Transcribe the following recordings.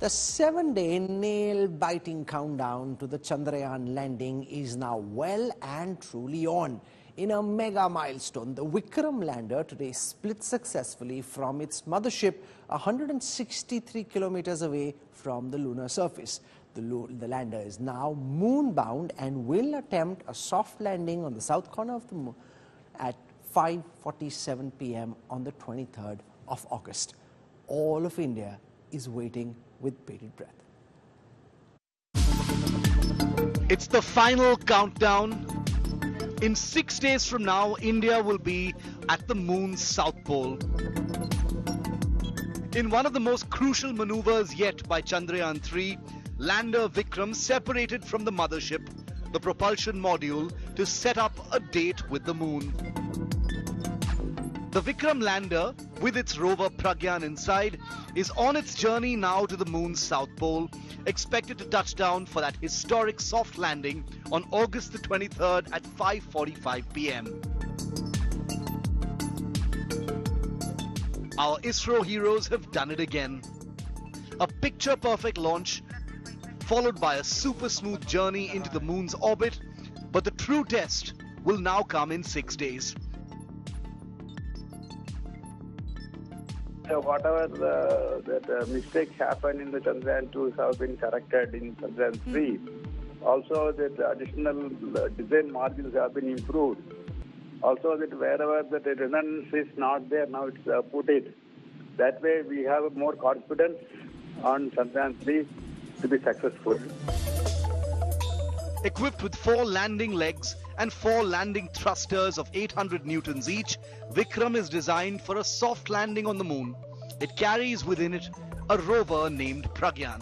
The 7-day nail-biting countdown to the Chandrayaan landing is now well and truly on. In a mega milestone, the Vikram lander today split successfully from its mothership 163 kilometers away from the lunar surface. The lander is now moon-bound and will attempt a soft landing on the south corner of the moon at 5:47 p.m. on the 23rd of August. All of India is waiting with bated breath. It's the final countdown. In 6 days from now, India will be at the moon's south pole. In one of the most crucial maneuvers yet by Chandrayaan-3, lander Vikram separated from the mothership, the propulsion module, to set up a date with the moon. The Vikram lander, with its rover Pragyan inside, is on its journey now to the moon's south pole, expected to touch down for that historic soft landing on August the 23rd at 5:45 p.m. Our ISRO heroes have done it again. A picture-perfect launch, followed by a super smooth journey into the moon's orbit, but the true test will now come in 6 days. So whatever the mistakes happened in the Chandrayaan-2 have been corrected in Chandrayaan-3. Also, that additional design margins have been improved. Also, that wherever the redundancy is not there, now it's put it. That way, we have more confidence on Chandrayaan-3 to be successful. Equipped with 4 landing legs and 4 landing thrusters of 800 newtons each, Vikram is designed for a soft landing on the moon. It carries within it a rover named Pragyan.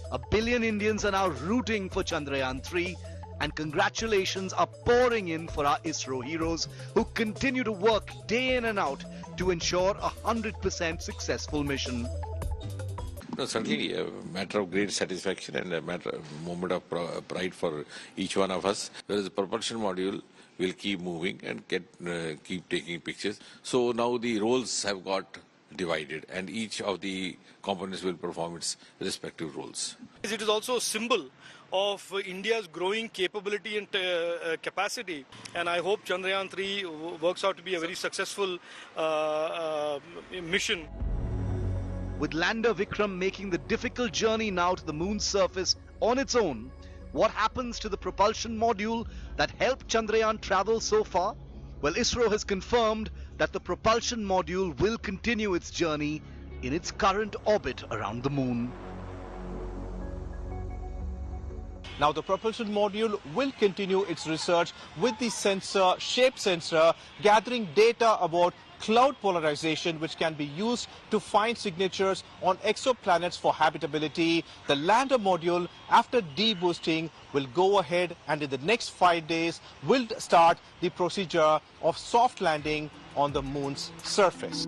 1 billion Indians are now rooting for Chandrayaan-3, and congratulations are pouring in for our ISRO heroes who continue to work day in and out to ensure a 100% successful mission. No, certainly a matter of great satisfaction and a moment of pride for each one of us. Whereas the propulsion module will keep moving and keep taking pictures. So now the roles have got divided and each of the components will perform its respective roles. It is also a symbol of India's growing capability and capacity, and I hope Chandrayaan-3 works out to be a very successful mission. With lander Vikram making the difficult journey now to the moon's surface on its own, what happens to the propulsion module that helped Chandrayaan travel so far? Well, ISRO has confirmed that the propulsion module will continue its journey in its current orbit around the moon. Now the propulsion module will continue its research with the sensor, shape sensor, gathering data about cloud polarization, which can be used to find signatures on exoplanets for habitability. The lander module, after deboosting, will go ahead and in the next 5 days will start the procedure of soft landing on the moon's surface.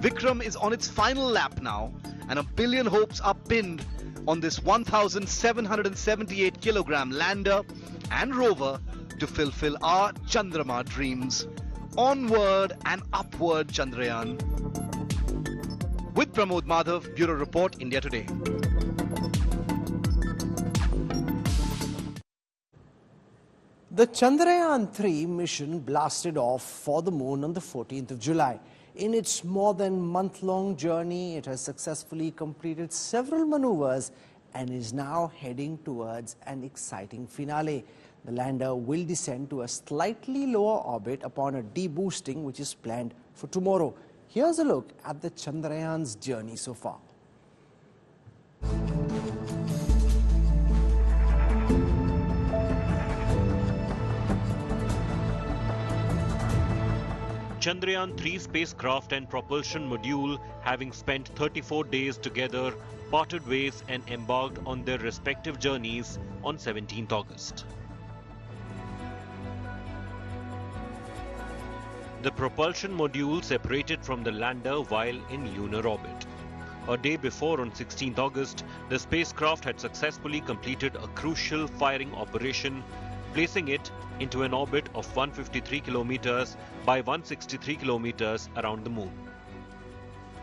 Vikram is on its final lap now, and 1 billion hopes are pinned on this 1,778 kilogram lander and rover to fulfill our Chandrama dreams. Onward and upward, Chandrayaan. With Pramod Madhav, Bureau Report, India Today. The Chandrayaan-3 mission blasted off for the moon on the 14th of July. In its more than month-long journey, it has successfully completed several maneuvers and is now heading towards an exciting finale. The lander will descend to a slightly lower orbit upon a deboosting, which is planned for tomorrow. Here's a look at the Chandrayaan's journey so far. Chandrayaan-3 spacecraft and propulsion module, having spent 34 days together, parted ways and embarked on their respective journeys on 17th August. The propulsion module separated from the lander while in lunar orbit. A day before, on 16th August, the spacecraft had successfully completed a crucial firing operation, placing it into an orbit of 153 kilometers by 163 kilometers around the moon.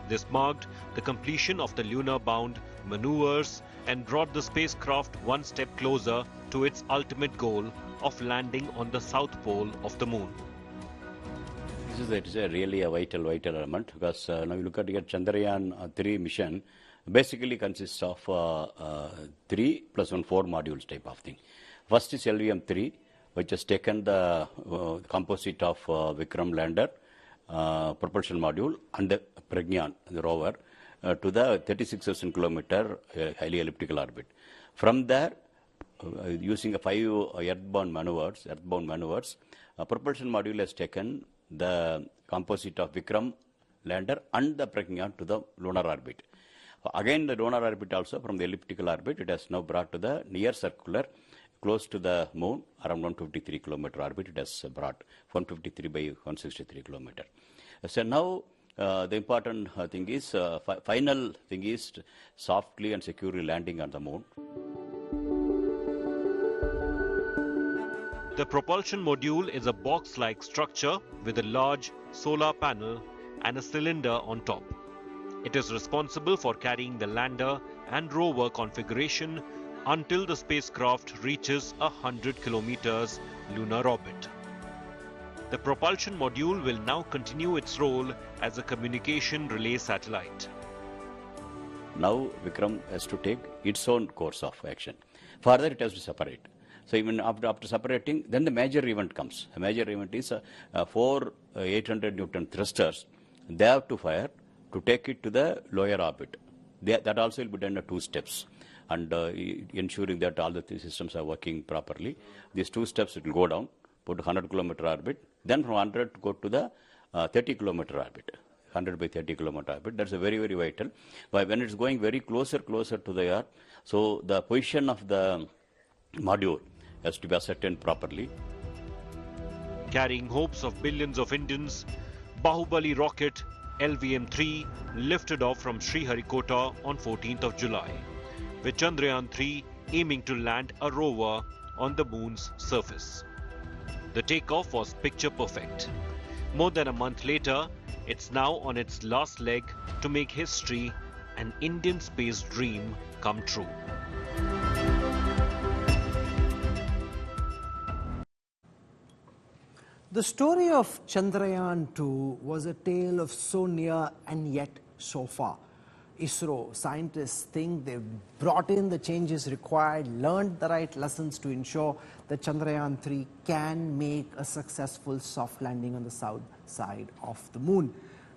This marked the completion of the lunar-bound maneuvers and brought the spacecraft one step closer to its ultimate goal of landing on the south pole of the moon. It is really a vital element, because now you look at your Chandrayaan-3 mission, basically consists of 3 plus 1 4 modules type of thing. First is LVM-3, which has taken the composite of Vikram lander, propulsion module, and the Pragyan, the rover, to the 36,000 kilometer highly elliptical orbit. From there, using a 5 earthbound maneuvers, propulsion module has taken the composite of Vikram lander and the Pragyan to the lunar orbit. Again, the lunar orbit also, from the elliptical orbit, it has now brought to the near circular, close to the moon, around 153 kilometer orbit. It has brought 153 by 163 kilometer. So now the important thing is, final thing is softly and securely landing on the moon. The propulsion module is a box-like structure with a large solar panel and a cylinder on top. It is responsible for carrying the lander and rover configuration until the spacecraft reaches 100 kilometers lunar orbit. The propulsion module will now continue its role as a communication relay satellite. Now Vikram has to take its own course of action. Further, it has to separate. So even after separating, then the major event comes. The major event is 4 800 Newton thrusters. They have to fire to take it to the lower orbit. That also will be done in 2 steps. And ensuring that all the 3 systems are working properly. These 2 steps, it will go down, put 100 kilometer orbit. Then from 100 to go to the 30 kilometer orbit. 100 by 30 kilometer orbit. That's a very vital. But when it's going very closer to the Earth, so the position of the module has to be ascertained properly. Carrying hopes of billions of Indians, Bahubali rocket LVM-3 lifted off from Sriharikota on 14th of July, with Chandrayaan-3 aiming to land a rover on the moon's surface. The takeoff was picture perfect. More than a month later, it's now on its last leg to make history, an Indian space dream come true. The story of Chandrayaan-2 was a tale of so near and yet so far. ISRO scientists think they've brought in the changes required, learned the right lessons to ensure that Chandrayaan-3 can make a successful soft landing on the south side of the moon.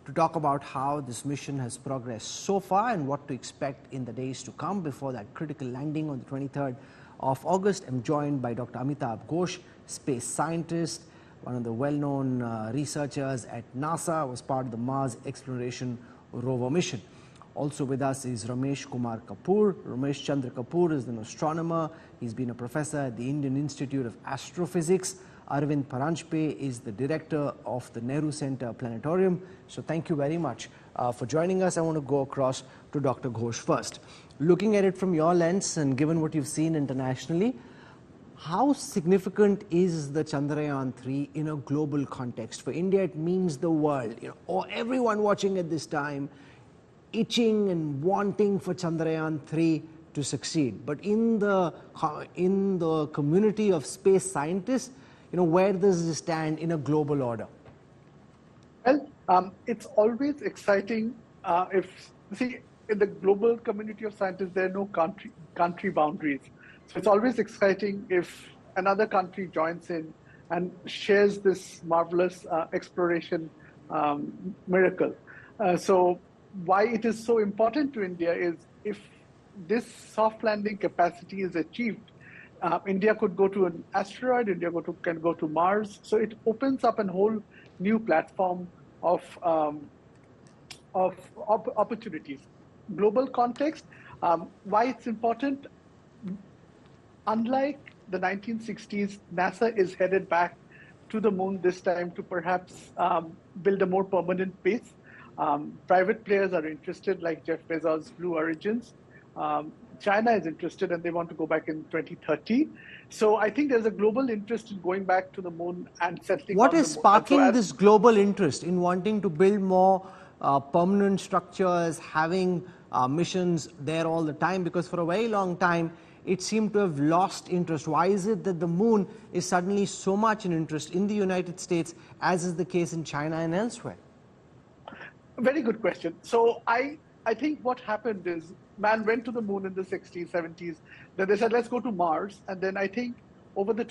To talk about how this mission has progressed so far and what to expect in the days to come before that critical landing on the 23rd of August, I'm joined by Dr. Amitabh Ghosh, space scientist, one of the well-known researchers at NASA, was part of the Mars Exploration Rover mission. Also with us is Ramesh Kumar Kapoor. Ramesh Chandra Kapoor is an astronomer. He's been a professor at the Indian Institute of Astrophysics. Arvind Paranjpe is the director of the Nehru Center Planetarium. So thank you very much for joining us. I want to go across to Dr. Ghosh first. Looking at it from your lens and given what you've seen internationally, how significant is the Chandrayaan-3 in a global context? For India, it means the world, or everyone watching at this time, itching and wanting for Chandrayaan-3 to succeed. But in the community of space scientists, where does this stand in a global order? Well, it's always exciting in the global community of scientists, there are no country boundaries. So it's always exciting if another country joins in and shares this marvelous exploration miracle. So why it is so important to India is if this soft landing capacity is achieved, India could go to an asteroid, India can go to Mars. So it opens up a whole new platform of opportunities. Global context, why it's important, unlike the 1960s, NASA is headed back to the moon this time to perhaps build a more permanent base. Private players are interested, like Jeff Bezos' Blue Origins. China is interested and they want to go back in 2030. So I think there's a global interest in going back to the moon and settling. What is sparking this global interest in wanting to build more permanent structures, having missions there all the time? Because for a very long time, it seemed to have lost interest. Why is it that the moon is suddenly so much in interest in the United States, as is the case in China and elsewhere? Very good question. So I think what happened is man went to the moon in the 60s, 70s. Then they said, let's go to Mars. And then I think over the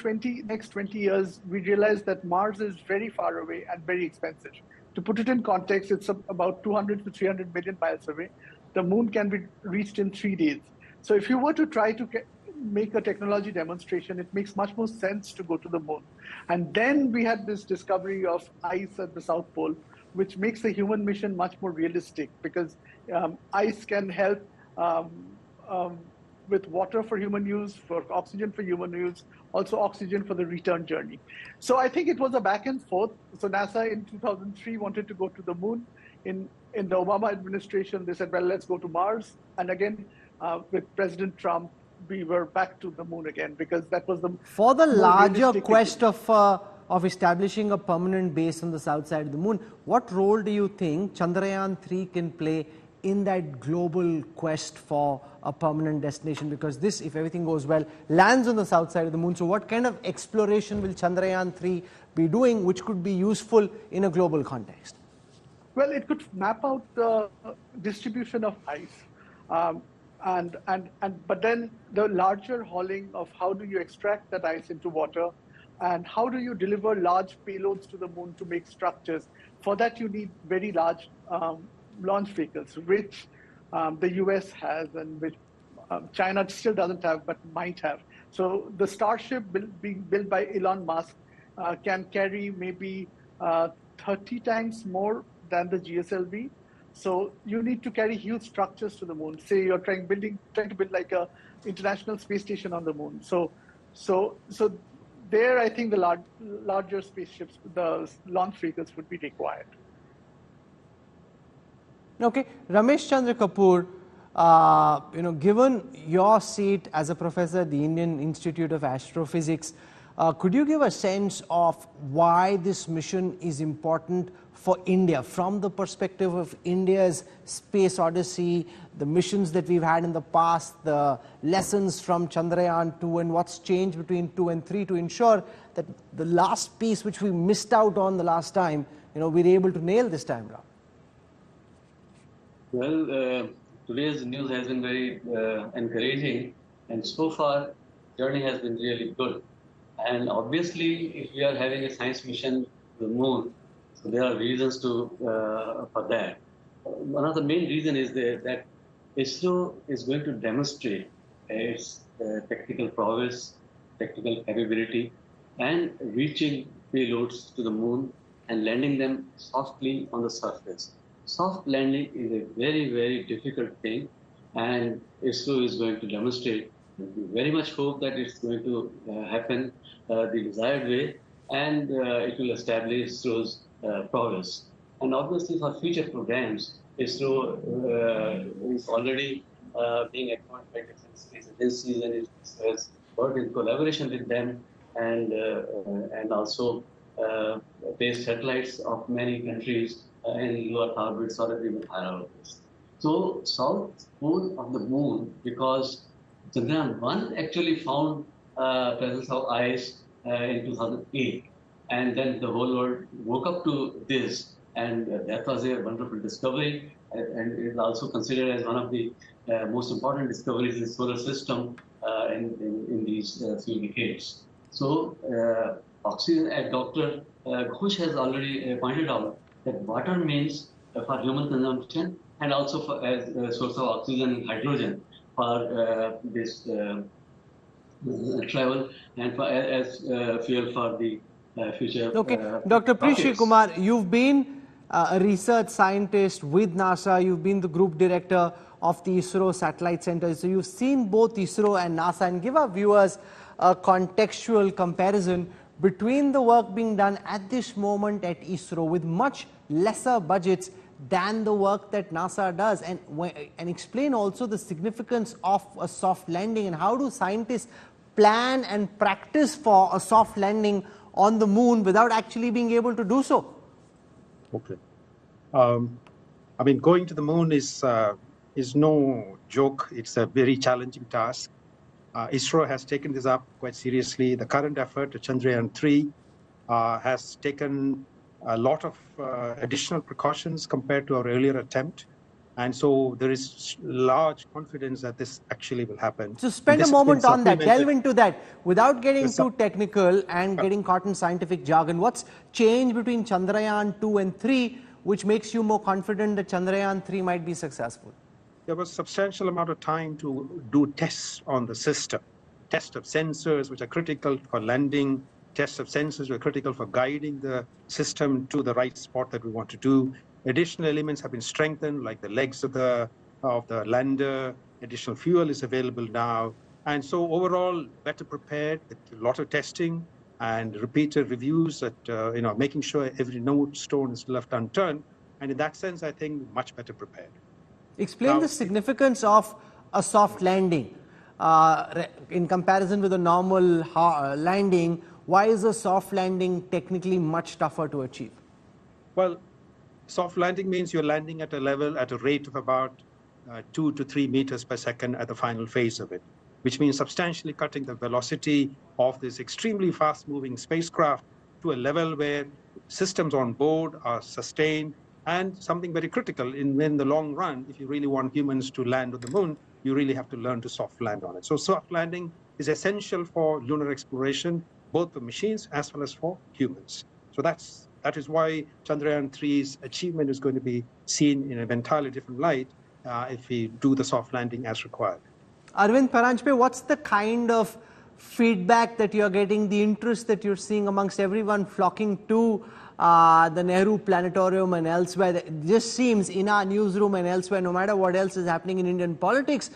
next 20 years, we realized that Mars is very far away and very expensive. To put it in context, it's about 200 to 300 million miles away. The moon can be reached in 3 days. So if you were to try to make a technology demonstration, it makes much more sense to go to the moon. And then we had this discovery of ice at the South Pole, which makes the human mission much more realistic, because ice can help with water for human use, for oxygen for human use, also oxygen for the return journey. So I think it was a back and forth. So NASA in 2003 wanted to go to the moon. In the Obama administration, they said, well, let's go to Mars. And again, with President Trump, we were back to the moon again, because that was the for the larger quest of establishing a permanent base on the south side of the moon. What role do you think Chandrayaan-3 can play in that global quest for a permanent destination? Because this, if everything goes well, lands on the south side of the moon. So what kind of exploration will Chandrayaan-3 be doing, which could be useful in a global context? Well, it could map out the distribution of ice. But then the larger hauling of how do you extract that ice into water, and how do you deliver large payloads to the moon to make structures? For that, you need very large launch vehicles, which the US has and which China still doesn't have, but might have. So the Starship being built by Elon Musk can carry maybe 30 times more than the GSLV. So you need to carry huge structures to the moon. Say you're trying to build like a international space station on the moon. So there, I think the larger spaceships, the launch vehicles would be required. Okay, Ramesh Chandra Kapoor, given your seat as a professor at the Indian Institute of Astrophysics, could you give a sense of why this mission is important for India, from the perspective of India's space odyssey, the missions that we've had in the past, the lessons from Chandrayaan-2, and what's changed between 2 and 3 to ensure that the last piece which we missed out on the last time, we're able to nail this time around? Well, today's news has been very encouraging, and so far, journey has been really good. And obviously, if we are having a science mission to the moon, so there are reasons for that. One of the main reasons is that ISRO is going to demonstrate its technical prowess, technical capability, and reaching payloads to the moon and landing them softly on the surface. Soft landing is a very, very difficult thing, and ISRO is going to demonstrate. We very much hope that it's going to happen the desired way, and it will establish ISRO's prowess. And obviously, for future programs, ISRO is already being appointed by different space agencies, and it has worked in collaboration with them, and also based satellites of many countries in low Earth orbits or even higher orbits. So south pole of the moon, because Chandrayaan-1 actually found presence of ice in 2008, and then the whole world woke up to this, and that was a wonderful discovery, and it is also considered as one of the most important discoveries in the solar system in these few decades. So oxygen, as Dr. Ghosh has already pointed out, that water means for human consumption and also for as a source of oxygen and hydrogen for this travel and for, as fuel for the future. Okay, Dr. Sreekumar, you've been a research scientist with NASA. You've been the group director of the ISRO Satellite Center. So you've seen both ISRO and NASA, and give our viewers a contextual comparison between the work being done at this moment at ISRO with much lesser budgets than the work that NASA does, and explain also the significance of a soft landing, and how do scientists plan and practice for a soft landing on the moon without actually being able to do so? Okay. I mean, going to the moon is no joke. It's a very challenging task. ISRO has taken this up quite seriously. The current effort, Chandrayaan-3, has taken a lot of additional precautions compared to our earlier attempt. And so there is large confidence that this actually will happen. So spend a moment on that, delve into that, without getting too technical and getting caught in scientific jargon. What's changed between Chandrayaan-2 and 3, which makes you more confident that Chandrayaan-3 might be successful? There was a substantial amount of time to do tests on the system. Tests of sensors, which are critical for landing, tests of sensors which are critical for guiding the system to the right spot that we want to do. Additional elements have been strengthened, like the legs of the lander. Additional fuel is available now. And so overall, better prepared with a lot of testing and repeated reviews that, making sure every stone is left unturned. And in that sense, I think much better prepared. Explain the significance of a soft landing in comparison with a normal landing. Why is a soft landing technically much tougher to achieve? Well, soft landing means you're landing at a rate of about 2 to 3 meters per second at the final phase of it, which means substantially cutting the velocity of this extremely fast-moving spacecraft to a level where systems on board are sustained. And something very critical in the long run, if you really want humans to land on the moon, you really have to learn to soft land on it. So soft landing is essential for lunar exploration, both for machines as well as for humans. So that is why Chandrayaan-3's achievement is going to be seen in an entirely different light if we do the soft landing as required. Arvind Paranjpe, what's the kind of feedback that you're getting, the interest that you're seeing amongst everyone flocking to the Nehru Planetarium and elsewhere? It just seems in our newsroom and elsewhere, no matter what else is happening in Indian politics,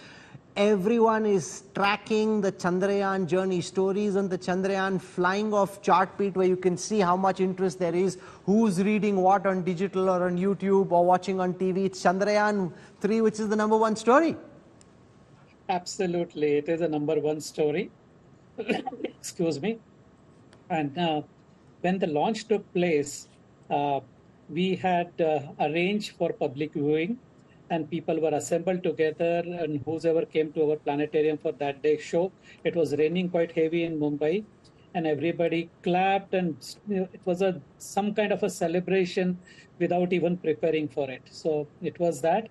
everyone is tracking the Chandrayaan journey stories and the Chandrayaan flying off chartbeat, where you can see how much interest there is, who's reading what on digital or on YouTube or watching on TV. It's Chandrayaan-3 which is the #1 story. Absolutely, it is a #1 story. Excuse me. And when the launch took place, we had arranged for public viewing, and people were assembled together, and whoever came to our planetarium for that day's show. It was raining quite heavy in Mumbai, and everybody clapped, and it was some kind of a celebration without even preparing for it. So it was that.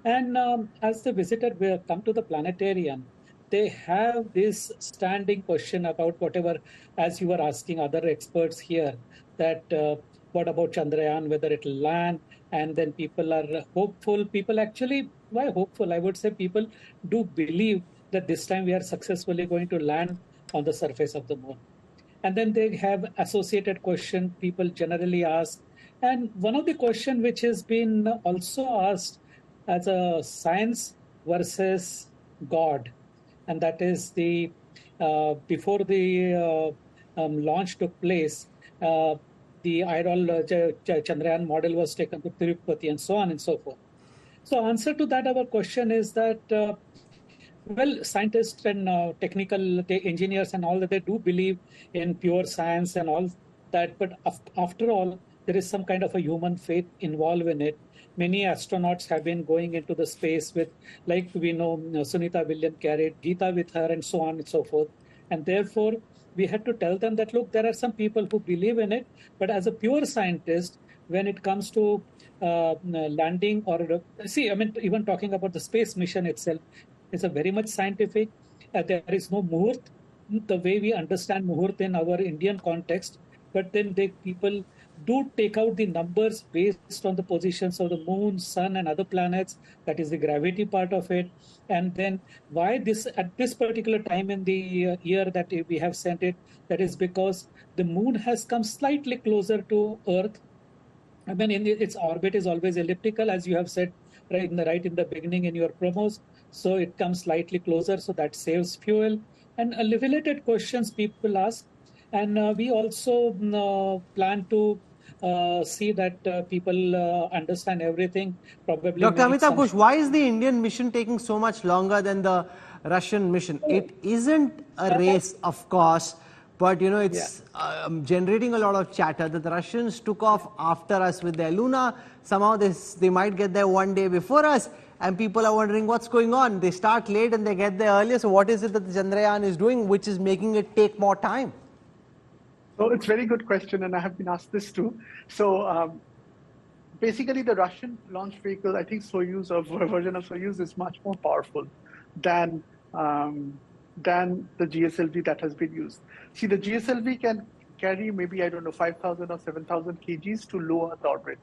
And as the visitor will come to the planetarium, they have this standing question about whatever, as you were asking other experts here, that what about Chandrayaan, whether it will land, and then people are hopeful. People actually, why hopeful? I would say people do believe that this time we are successfully going to land on the surface of the moon. And then they have associated question people generally ask. And one of the question which has been also asked as a science versus God, and that is the before the launch took place, the Chandrayaan model was taken to Tirupati and so on and so forth. So answer to that, our question is that, well, scientists and technical engineers and all that, they do believe in pure science and all that. But after all, there is some kind of a human faith involved in it. Many astronauts have been going into the space with, like we know, Sunita Williams carried Geeta with her and so on and so forth. And therefore, we had to tell them that, look, there are some people who believe in it, but as a pure scientist, when it comes to landing or, see, I mean, even talking about the space mission itself, is a very much scientific. There is no muhurt, the way we understand muhurt in our Indian context, but then people do take out the numbers based on the positions of the moon, sun, and other planets. That is the gravity part of it. And then why this at this particular time in the year that we have sent it, that is because the moon has come slightly closer to Earth. I mean, its orbit is always elliptical, as you have said right in the beginning in your promos. So it comes slightly closer, so that saves fuel. And related questions people ask. And we also plan to see that people understand everything. Probably, Dr. Amitabh Ghosh, why is the Indian mission taking so much longer than the Russian mission? It isn't a race, of course, but you know, it's generating a lot of chatter that the Russians took off after us with their Luna somehow they might get there one day before us, and people are wondering what's going on. They start late and they get there earlier. So what is it that the Chandrayaan is doing which is making it take more time? So it's a very good question, and I have been asked this too. So basically, the Russian launch vehicle, I think Soyuz, or version of Soyuz, is much more powerful than the GSLV that has been used. See, the GSLV can carry maybe, I don't know, 5,000 or 7,000 kgs to low Earth orbit.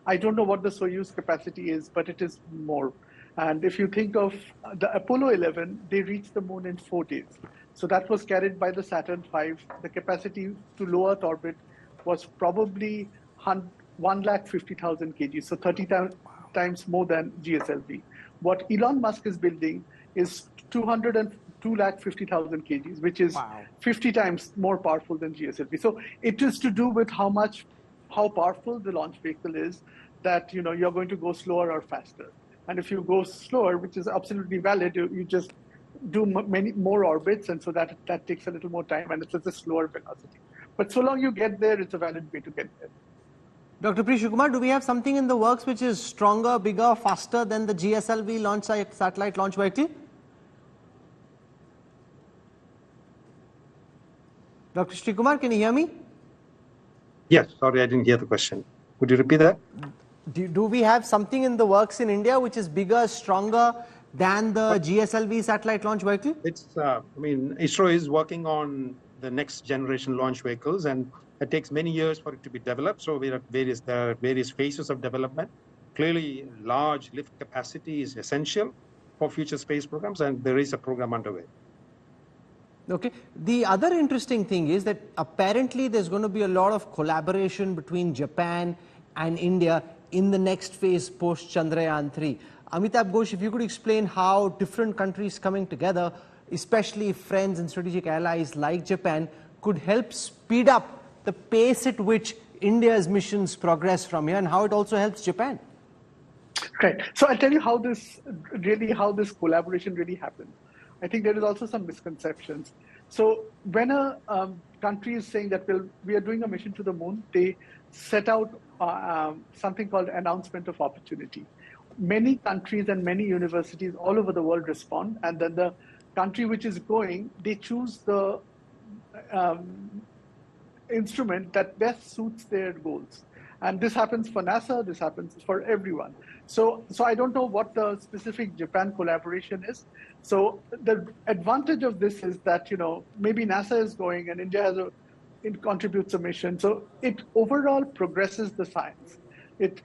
I don't know what the Soyuz capacity is, but it is more. And if you think of the Apollo 11, they reached the moon in 4 days. So that was carried by the Saturn V. The capacity to low Earth orbit was probably 150,000 kg, so 30 times more than GSLV. What Elon Musk is building is 250,000 kgs, which is 50 times more powerful than GSLV. So it is to do with how powerful the launch vehicle is that you're going to go slower or faster. And if you go slower, which is absolutely valid, you just do many more orbits, and so that takes a little more time, and it's a slower velocity. But so long you get there, it's a valid way to get there. Dr. Sreekumar, do we have something in the works which is stronger, bigger, faster than the GSLV satellite launch vehicle? Dr. Sreekumar, can you hear me? Yes, sorry, I didn't hear the question. Could you repeat that? Do we have something in the works in India which is bigger, stronger than the GSLV satellite launch vehicle? ISRO is working on the next generation launch vehicles, and it takes many years for it to be developed. So there are various phases of development. Clearly, large lift capacity is essential for future space programs, and there is a program underway. Okay. The other interesting thing is that apparently there's going to be a lot of collaboration between Japan and India in the next phase post Chandrayaan-3. Amitabh Ghosh, if you could explain how different countries coming together, especially friends and strategic allies like Japan, could help speed up the pace at which India's missions progress from here, and how it also helps Japan. Right. So I'll tell you how this collaboration really happens. I think there is also some misconceptions. So when a country is saying that we are doing a mission to the moon, they set out something called announcement of opportunity. Many countries and many universities all over the world respond, and then the country which is going, they choose the instrument that best suits their goals. And this happens for NASA, this happens for everyone. So I don't know what the specific Japan collaboration is. So the advantage of this is that, maybe NASA is going and India it contributes a mission. So it overall progresses the science. It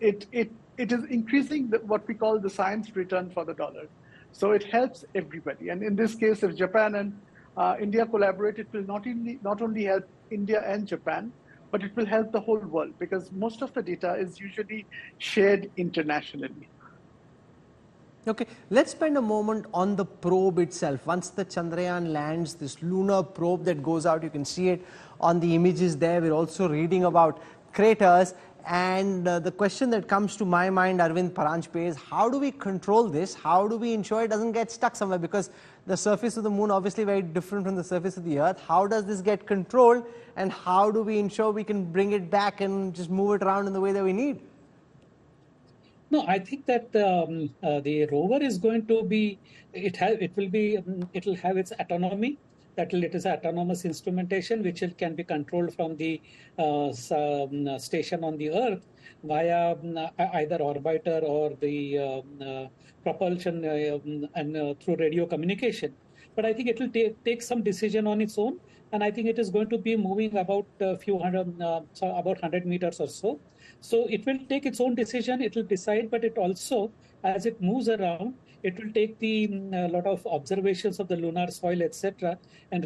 is increasing what we call the science return for the dollar. So it helps everybody. And in this case, if Japan and India collaborate, it will not only help India and Japan, but it will help the whole world, because most of the data is usually shared internationally. Okay, let's spend a moment on the probe itself. Once the Chandrayaan lands, this lunar probe that goes out, you can see it on the images there. We're also reading about craters. And the question that comes to my mind, Arvind Paranjpe, is how do we control this? How do we ensure it doesn't get stuck somewhere? Because the surface of the moon obviously very different from the surface of the Earth. How does this get controlled? And how do we ensure we can bring it back and just move it around in the way that we need? No, I think that the rover is going to be, it will have its autonomy. It is autonomous instrumentation, which can be controlled from the station on the Earth via either orbiter or the propulsion and through radio communication. But I think it will take some decision on its own, and I think it is going to be moving about about 100 meters or so. So it will take its own decision. It will decide, but it also, as it moves around, it will take the lot of observations of the lunar soil, etc., and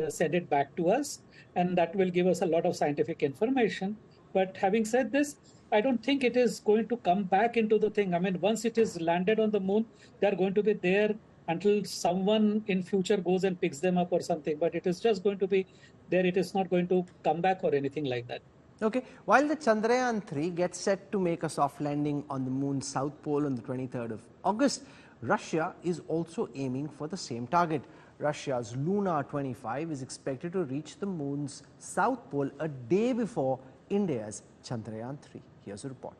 send it back to us, and that will give us a lot of scientific information. But having said this, I don't think it is going to come back into the thing. I mean, once it is landed on the moon, they are going to be there until someone in future goes and picks them up or something. But it is just going to be there. It is not going to come back or anything like that. Okay, while the Chandrayaan-3 gets set to make a soft landing on the moon's south pole on the 23rd of August, Russia is also aiming for the same target. Russia's Luna 25 is expected to reach the moon's south pole a day before India's Chandrayaan-3. Here's a report.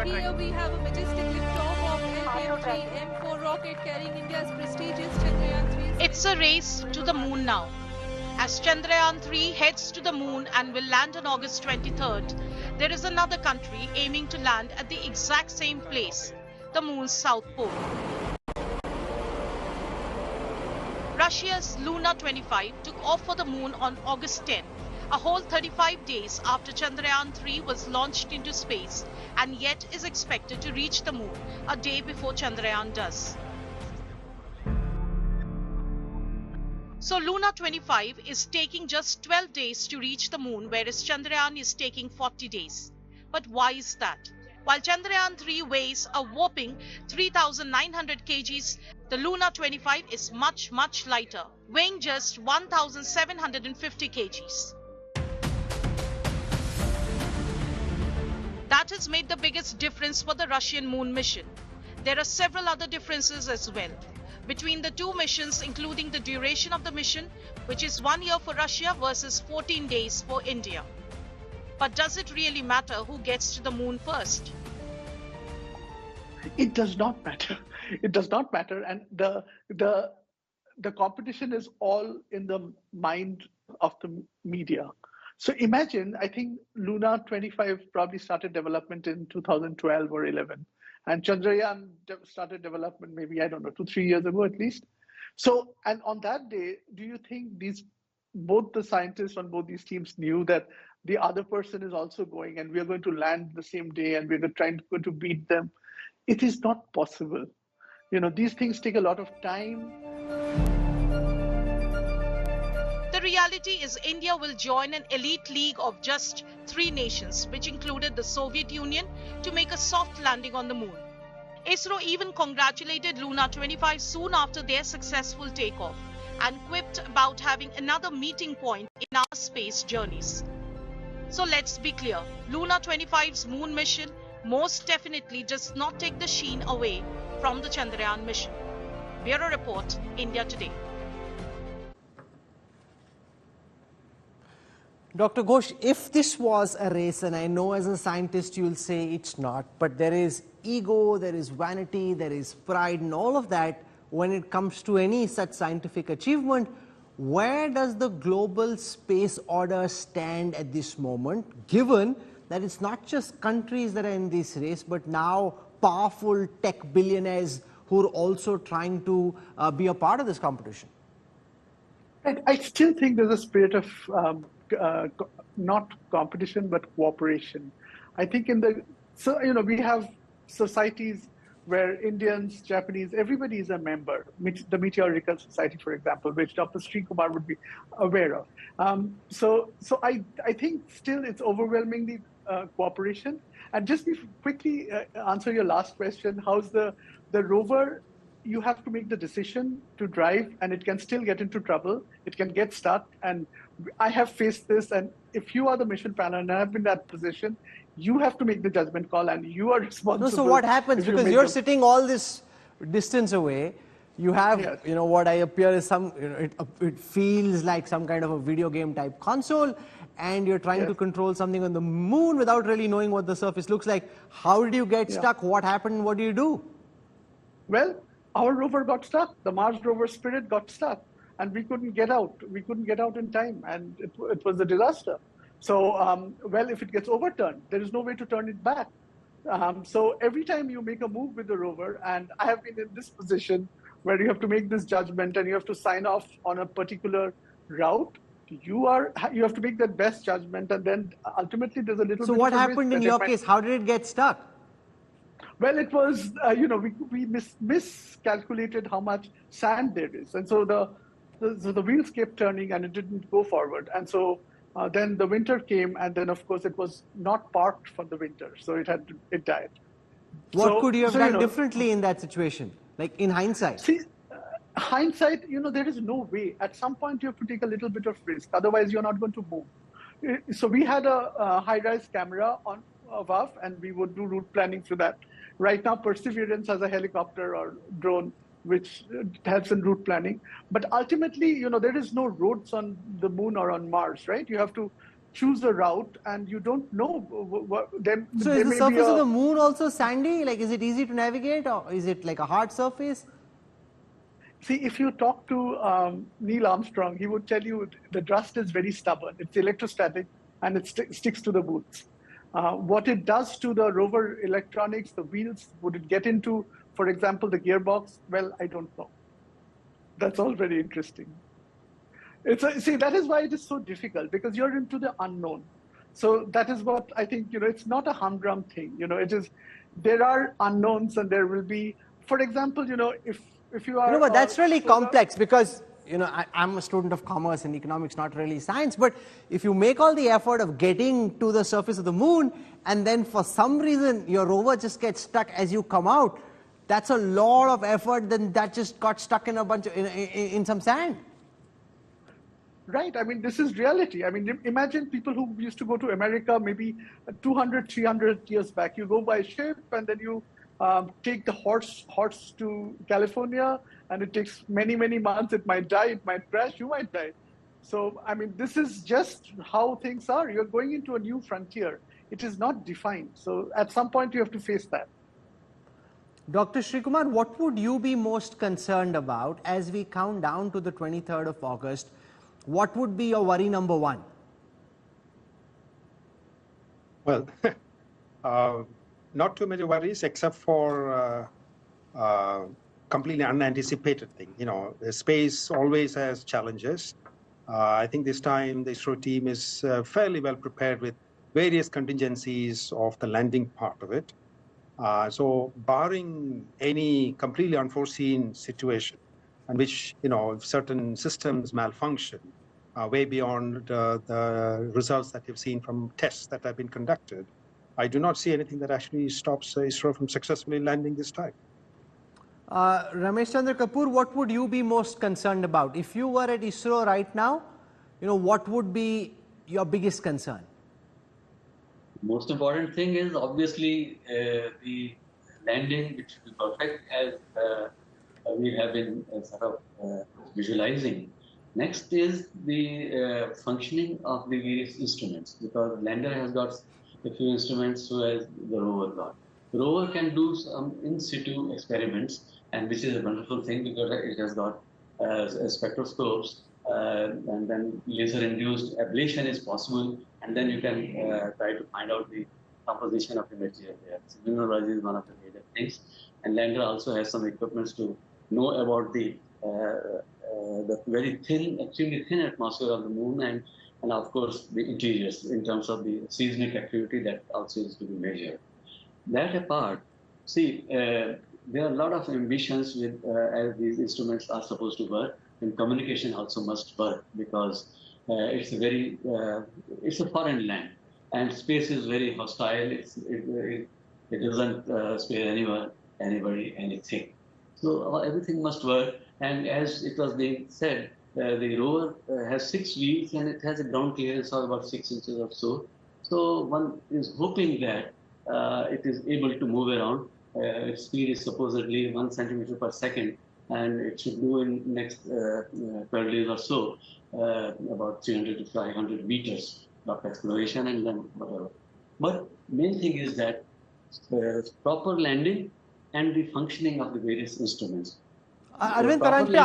Here we have a majestic liftoff of LKM-3 M4 rocket carrying India's prestigious Chandrayaan-3. It's a race to the moon now. As Chandrayaan-3 heads to the moon and will land on August 23rd, there is another country aiming to land at the exact same place, the moon's south pole. Russia's Luna 25 took off for the moon on August 10, a whole 35 days after Chandrayaan-3 was launched into space, and yet is expected to reach the moon a day before Chandrayaan does. So Luna 25 is taking just 12 days to reach the moon, whereas Chandrayaan is taking 40 days. But why is that? While Chandrayaan-3 weighs a whopping 3,900 kgs, the Luna 25 is much lighter, weighing just 1,750 kgs. That has made the biggest difference for the Russian moon mission. There are several other differences as well between the two missions, including the duration of the mission, which is 1 year for Russia versus 14 days for India. But does it really matter who gets to the moon first? It does not matter. It does not matter. And the competition is all in the mind of the media. So imagine, I think Luna 25 probably started development in 2012 or 11. And Chandrayaan started development maybe, I don't know, 2-3 years ago at least. So, and on that day, do you think both the scientists on both these teams knew that the other person is also going and we are going to land the same day and we're trying to beat them? It is not possible. You know, these things take a lot of time. The reality is India will join an elite league of just 3 nations, which included the Soviet Union, to make a soft landing on the moon. ISRO even congratulated Luna 25 soon after their successful takeoff and quipped about having another meeting point in our space journeys. So let's be clear, Luna 25's moon mission most definitely does not take the sheen away from the Chandrayaan mission. Bureau Report, India Today. Dr. Ghosh, if this was a race, and I know as a scientist you'll say it's not, but there is ego, there is vanity, there is pride and all of that when it comes to any such scientific achievement, where does the global space order stand at this moment, given that it's not just countries that are in this race, but now powerful tech billionaires who are also trying to be a part of this competition? I still think there's a spirit of not competition, but cooperation. I think we have societies where Indians, Japanese, everybody is a member. The Meteorological Society, for example, which Dr. Sreekumar would be aware of. So I think still it's overwhelmingly cooperation. And just quickly answer your last question, how's the rover? You have to make the decision to drive and it can still get into trouble. It can get stuck. And I have faced this. And if you are the mission planner and I've been in that position, you have to make the judgment call and you are responsible. No, so what happens? Because you're sitting all this distance away, you have, yes, what I appear is it feels like some kind of a video game type console, and you're trying to control something on the moon without really knowing what the surface looks like. How did you get stuck? What happened? What do you do? Well, our rover got stuck. The Mars rover Spirit got stuck and we couldn't get out. We couldn't get out in time and it was a disaster. So, well, if it gets overturned, there is no way to turn it back. So every time you make a move with the rover, and I have been in this position where you have to make this judgment and you have to sign off on a particular route, you have to make that best judgment, and then ultimately there's a little So bit what of happened in your case? How did it get stuck? Well, it was, we miscalculated how much sand there is. And so the wheels kept turning and it didn't go forward. And so then the winter came, and then of course it was not parked for the winter. So it died. What could you have done differently in that situation? Like in hindsight? See, hindsight, there is no way. At some point you have to take a little bit of risk. Otherwise you're not going to move. So we had a high-rise camera above, and we would do route planning through that. Right now, Perseverance has a helicopter or drone which helps in route planning. But ultimately, there is no roads on the moon or on Mars, right? You have to choose a route, and you don't know what. So is the surface of the moon also sandy? Like, is it easy to navigate, or is it like a hard surface? See, if you talk to Neil Armstrong, he would tell you the dust is very stubborn. It's electrostatic, and it sticks to the boots. What it does to the rover electronics, the wheels, would it get into, for example, the gearbox? Well, I don't know. That's all very interesting. See, that is why it is so difficult, because you're into the unknown. So that is what I think, it's not a humdrum thing. It is, there are unknowns, and there will be, for example, if you are... but that's really complex, because, I'm a student of commerce, and economics not really science, but if you make all the effort of getting to the surface of the moon, and then for some reason your rover just gets stuck as you come out, that's a lot of effort, then that just got stuck in a bunch of, in some sand. Right. I mean, this is reality. I mean, imagine people who used to go to America maybe 200, 300 years back. You go by ship, and then you take the horse to California, and it takes many, many months. It might die, it might crash, you might die. So, I mean, this is just how things are. You're going into a new frontier. It is not defined. So at some point, you have to face that. Dr. Sreekumar, what would you be most concerned about as we count down to the 23rd of August? What would be your worry number one? Well, not too many worries, except for completely unanticipated thing. Space always has challenges. I think this time the ISRO team is fairly well prepared with various contingencies of the landing part of it. So barring any completely unforeseen situation in which, if certain systems malfunction, way beyond the results that you've seen from tests that have been conducted, I do not see anything that actually stops ISRO from successfully landing this time. Ramesh Chandra Kapoor, what would you be most concerned about? If you were at ISRO right now, what would be your biggest concern? Most important thing is obviously the landing, which will be perfect as we have been sort of visualizing. Next is the functioning of the various instruments, because lander has got a few instruments, so has the rover got. The rover can do some in situ experiments, and which is a wonderful thing, because it has got spectroscopes, and then laser-induced ablation is possible, and then you can try to find out the composition of the material there. So mineralogy is one of the major things, and lander also has some equipment to know about the very thin, extremely thin atmosphere of the moon, and of course the interiors in terms of the seismic activity that also is to be measured. That apart, see, there are a lot of ambitions with as these instruments are supposed to work, and communication also must work, because it's a very it's a foreign land, and space is very hostile. It doesn't spare anybody anything. So everything must work. And as it was being said, the rover has 6 wheels, and it has a ground clearance of about 6 inches or so. So one is hoping that it is able to move around. Its speed is supposedly 1 centimeter per second, and it should do in next 12 days or so about 300 to 500 meters of exploration, and then whatever. But main thing is that proper landing and the functioning of the various instruments. Arvind Paranjpe,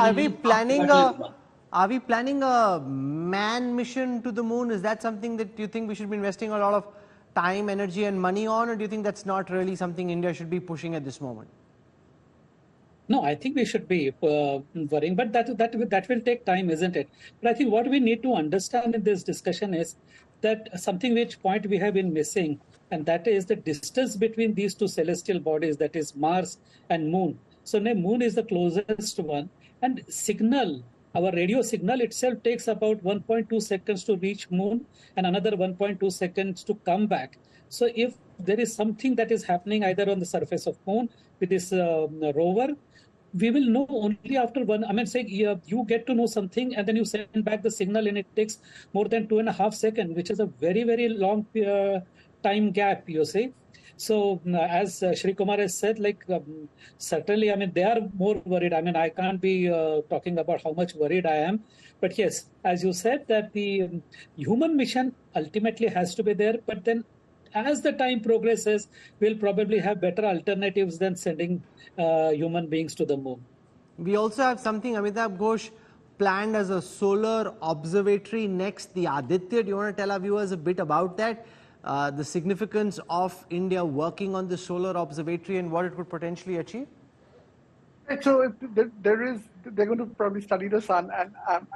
are we planning a manned mission to the moon? Is that something that you think we should be investing a lot of time, energy and money on, or do you think that's not really something India should be pushing at this moment? No, I think we should be worrying, but that will take time, isn't it? But I think what we need to understand in this discussion is that something which point we have been missing, and that is the distance between these two celestial bodies, that is Mars and Moon. So the Moon is the closest one, and our radio signal itself takes about 1.2 seconds to reach Moon and another 1.2 seconds to come back. So if there is something that is happening either on the surface of Moon with this rover, we will know only after you get to know something, and then you send back the signal, and it takes more than 2.5 seconds, which is a very, very long time gap, you see. So as Sreekumar has said, certainly, I mean, they are more worried. I mean, I can't be talking about how much worried I am. But yes, as you said, that the human mission ultimately has to be there. But then as the time progresses, we'll probably have better alternatives than sending human beings to the moon. We also have something, Amitabh Ghosh, planned as a solar observatory next, the Aditya. Do you want to tell our viewers a bit about that? The significance of India working on the solar observatory and what it could potentially achieve? So they're going to probably study the sun,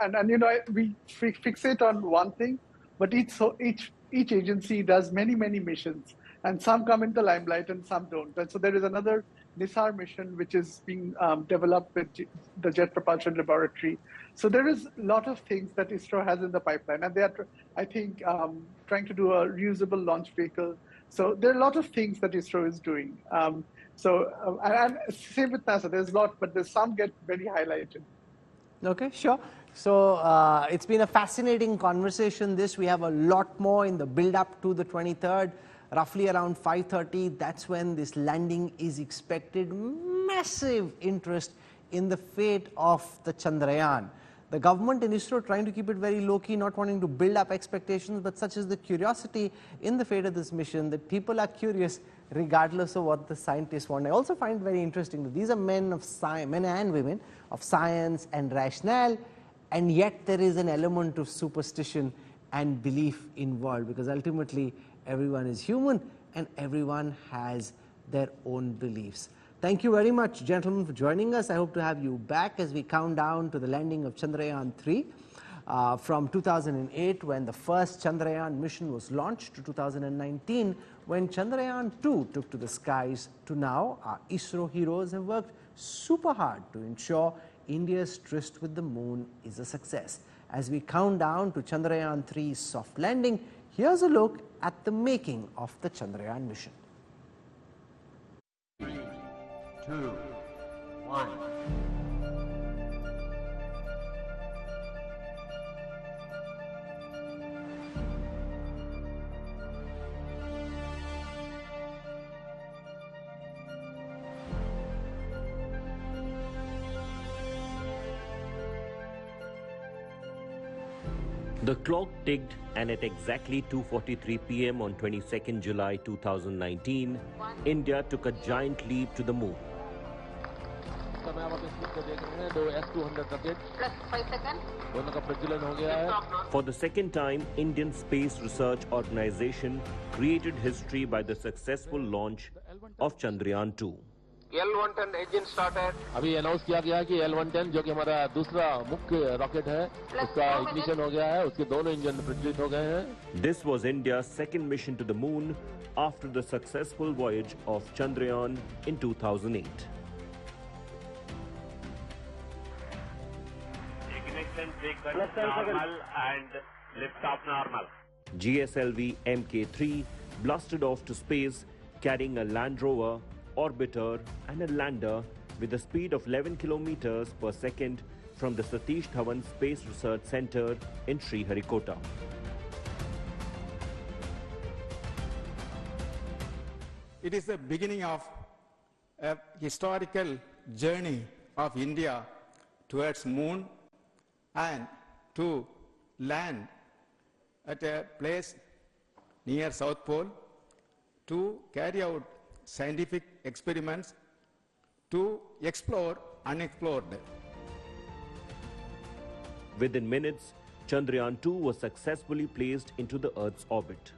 and you know, we fixate on one thing, but each agency does many missions, and some come into the limelight and some don't. And so there is another NISAR mission which is being developed with the Jet Propulsion Laboratory. So there is a lot of things that ISRO has in the pipeline, and they are, I think, trying to do a reusable launch vehicle. So there are a lot of things that ISRO is doing. And same with NASA, there's a lot, but there's some get very highlighted. Okay, sure. So it's been a fascinating conversation this. We have a lot more in the build-up to the 23rd. Roughly around 5:30, that's when this landing is expected. Massive interest in the fate of the Chandrayaan. The government and ISRO trying to keep it very low-key, not wanting to build up expectations, but such is the curiosity in the fate of this mission that people are curious regardless of what the scientists want. I also find it very interesting that these are men and women of science and rationale, and yet there is an element of superstition and belief involved, because ultimately everyone is human and everyone has their own beliefs. Thank you very much, gentlemen, for joining us. I hope to have you back as we count down to the landing of Chandrayaan-3 from 2008, when the first Chandrayaan mission was launched, to 2019, when Chandrayaan-2 took to the skies, to now. Our ISRO heroes have worked super hard to ensure India's tryst with the moon is a success. As we count down to Chandrayaan-3's soft landing, here's a look at the making of the Chandrayaan mission. 3, 2, 1. The clock ticked, and at exactly 2:43 p.m. on 22nd July 2019, India took a giant leap to the moon. For the second time, Indian Space Research Organization created history by the successful launch of Chandrayaan-2. L110 engine started. अभी announce किया गया कि L110 जो कि हमारा दूसरा मुख्य rocket है, उसका इग्निशन हो गया है, उसके दोनों इंजन प्रज्वलित हो गए हैं. This was India's second mission to the moon after the successful voyage of Chandrayaan in 2008. Ignition sequence normal and liftoff normal. GSLV Mk3 blasted off to space carrying a Land Rover, orbiter and a lander with a speed of 11 kilometers per second from the Satish Dhawan Space Research Center in Sriharikota. It is the beginning of a historical journey of India towards moon and to land at a place near South Pole to carry out scientific experiments to explore unexplored. Within minutes, Chandrayaan-2 was successfully placed into the Earth's orbit.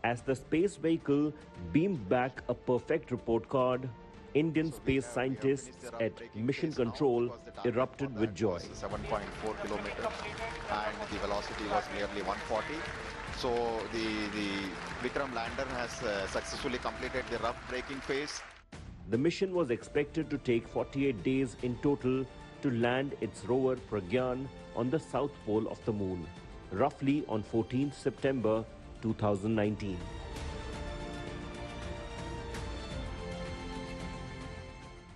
As the space vehicle beamed back a perfect report card, Indian space scientists at Mission Control erupted with joy. 7.4 kilometers and the velocity was nearly 140. So the Vikram lander has successfully completed the rough braking phase. The mission was expected to take 48 days in total to land its rover Pragyan on the south pole of the moon, roughly on 14th September 2019.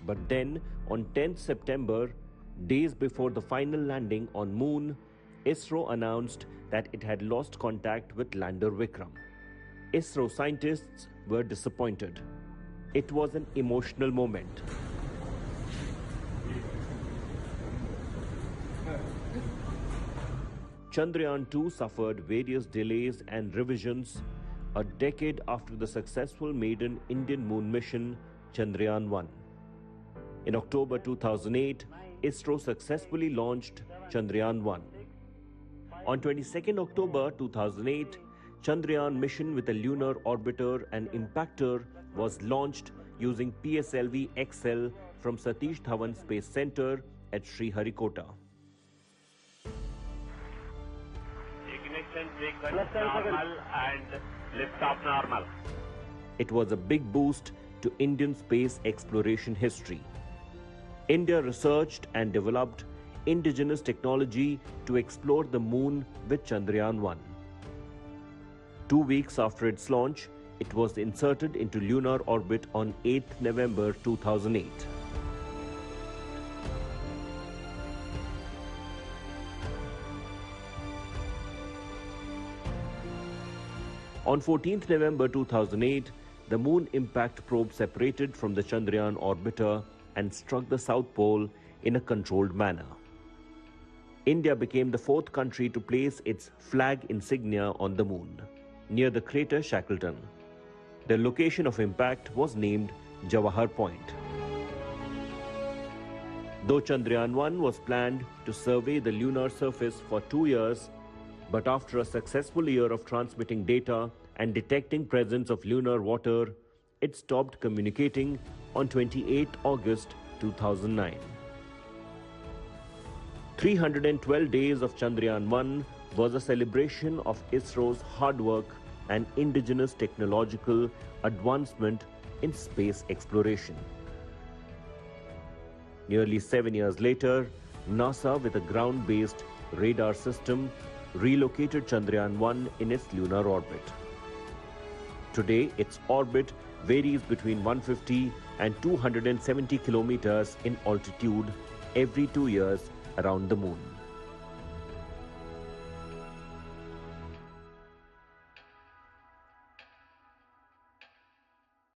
But then, on 10th September, days before the final landing on moon, ISRO announced that it had lost contact with lander Vikram. ISRO scientists were disappointed. It was an emotional moment. Chandrayaan-2 suffered various delays and revisions a decade after the successful maiden Indian moon mission Chandrayaan-1. In October 2008, ISRO successfully launched Chandrayaan-1. On 22nd October 2008, Chandrayaan mission with a lunar orbiter and impactor was launched using PSLV-XL from Satish Dhawan Space Center at Sriharikota. Ignition sequence normal and liftoff normal. It was a big boost to Indian space exploration history. India researched and developed indigenous technology to explore the moon with Chandrayaan-1. 2 weeks after its launch, it was inserted into lunar orbit on 8th November 2008. On 14th November 2008, the Moon Impact Probe separated from the Chandrayaan orbiter and struck the South Pole in a controlled manner. India became the 4th country to place its flag insignia on the Moon, near the crater Shackleton. The location of impact was named Jawahar Point. Though Chandrayaan-1 was planned to survey the lunar surface for 2 years, but after a successful year of transmitting data and detecting presence of lunar water, it stopped communicating on 28 August 2009. 312 days of Chandrayaan-1 was a celebration of ISRO's hard work and indigenous technological advancement in space exploration. Nearly 7 years later, NASA, with a ground-based radar system, relocated Chandrayaan-1 in its lunar orbit. Today, its orbit varies between 150 and 270 kilometers in altitude every 2 years around the Moon.